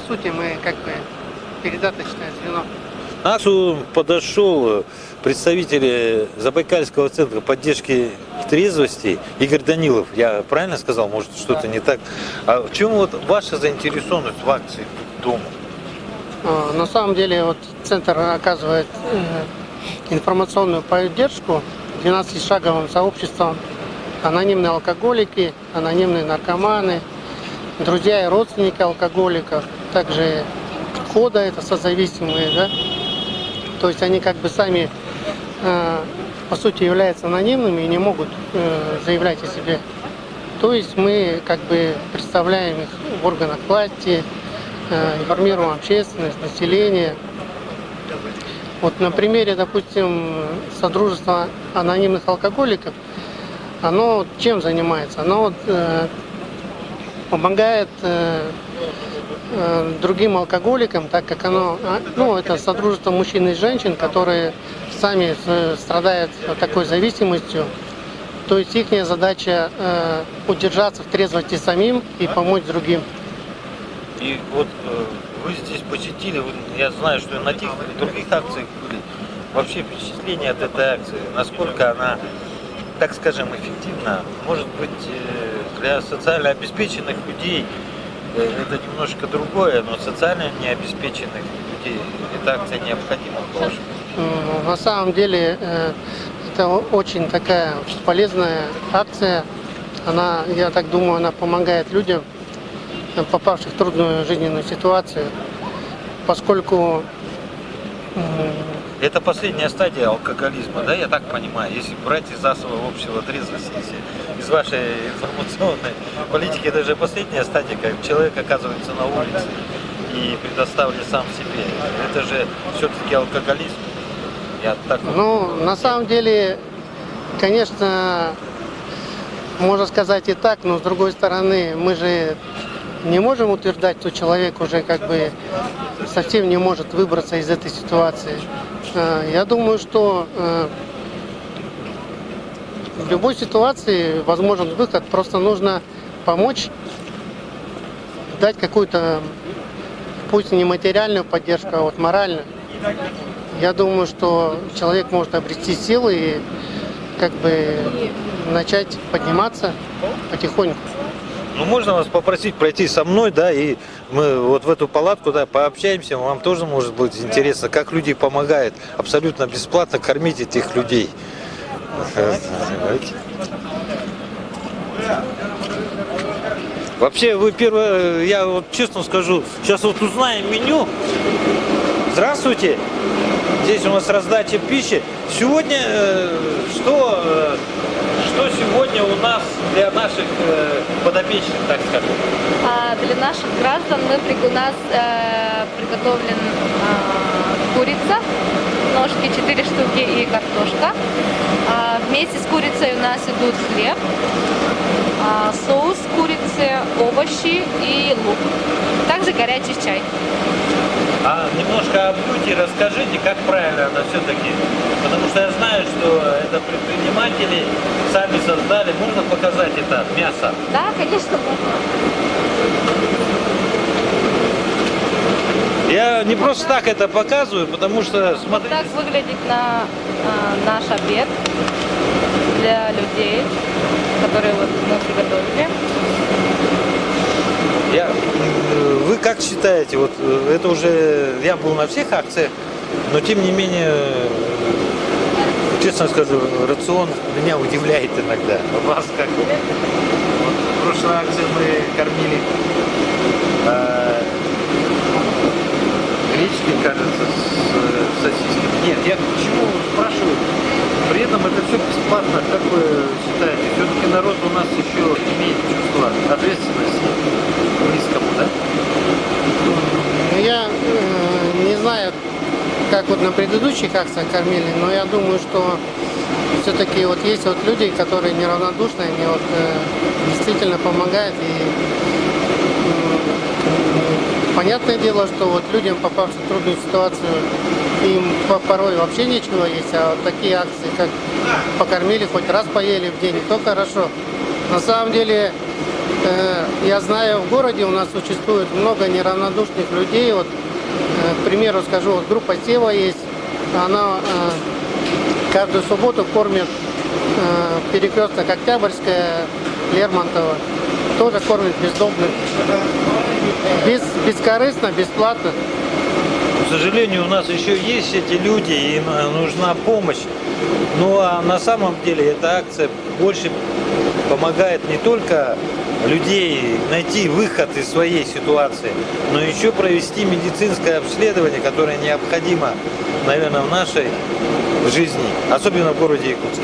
сути мы как бы передаточное звено. К нас подошел представитель Забайкальского центра поддержки трезвости Игорь Данилов. Я правильно сказал? Может, что-то не так? А в чем вот ваша заинтересованность в акции дома? На самом деле вот центр оказывает информационную поддержку 12-шаговым сообществам: анонимные алкоголики, анонимные наркоманы, друзья и родственники алкоголиков, также кода это созависимые, да? То есть они как бы сами по сути являются анонимными и не могут заявлять о себе. То есть мы как бы представляем их в органах власти, информируем общественность, население. Вот на примере, допустим, Содружества анонимных алкоголиков, оно чем занимается? Оно помогает другим алкоголикам, так как оно, это содружество мужчин и женщин, которые сами страдают такой зависимостью. То есть их задача удержаться в трезвости самим и помочь другим. И вот вы здесь посетили, я знаю, что на тех и других акциях были. Вообще впечатление от этой акции, насколько она, так скажем, эффективна, может быть, для социально обеспеченных людей это немножко другое, но социально необеспеченных людей эта акция необходима, по-вашему? На самом деле это очень такая полезная акция. Она, я так думаю, она помогает людям, попавших в трудную жизненную ситуацию, поскольку... Это последняя стадия алкоголизма, да, я так понимаю, если брать из засова общего трезвости, если из вашей информационной политики, это же последняя стадия, как человек оказывается на улице и предоставлен сам себе. Это же все-таки алкоголизм. Я так на самом деле, конечно, можно сказать и так, но с другой стороны, мы же не можем утверждать, что человек уже как бы совсем не может выбраться из этой ситуации. Я думаю, что в любой ситуации возможен выход, просто нужно помочь, дать какую-то, пусть не материальную поддержку, а вот моральную. Я думаю, что человек может обрести силы и как бы начать подниматься потихоньку. Ну, можно вас попросить пройти со мной, да, и мы вот в эту палатку, да, пообщаемся, вам тоже может быть интересно, как люди помогают абсолютно бесплатно кормить этих людей. Вообще, вы первое, я вот честно скажу, сейчас вот узнаем меню. Здравствуйте, здесь у нас раздача пищи. Сегодня что сегодня у нас для наших подопечных, так скажем? Для наших граждан у нас приготовлен курица, ножки 4 штуки и картошка. Вместе с курицей у нас идут хлеб, соус курицы, овощи и лук. Также горячий чай. А немножко о блюде расскажите, как правильно это все-таки, потому что я знаю, что это предприниматели сами создали. Можно показать это мясо? Да, конечно, можно. Я не просто так это показываю, потому что, смотрите... Так выглядит наш обед для людей, которые вот мы приготовили. Вы как считаете, вот это уже, я был на всех акциях, но тем не менее, честно скажу, рацион меня удивляет иногда. Вас как? Вот в прошлой акции мы кормили гречки, кажется, с сосисками. Нет, я почему спрашиваю? При этом это все бесплатно, как вы считаете? Все-таки народ у нас еще имеет чувство ответственности близкому, да? Я не знаю, как вот на предыдущих акциях кормили, но я думаю, что все-таки вот есть вот люди, которые неравнодушны, они вот действительно помогают. И понятное дело, что вот людям, попавшим в трудную ситуацию, им порой вообще нечего есть, а вот такие акции, как покормили, хоть раз поели в день, то хорошо. На самом деле, Я знаю, в городе у нас существует много неравнодушных людей. Вот, к примеру, скажу, вот группа Сева есть. Она каждую субботу кормит перекресток Октябрьская, Лермонтова. Тоже кормит бездомных. Бескорыстно, бесплатно. К сожалению, у нас еще есть эти люди, им нужна помощь. Ну а на самом деле эта акция больше помогает не только людей найти выход из своей ситуации, но еще провести медицинское обследование, которое необходимо, наверное, в нашей жизни, особенно в городе Якутске.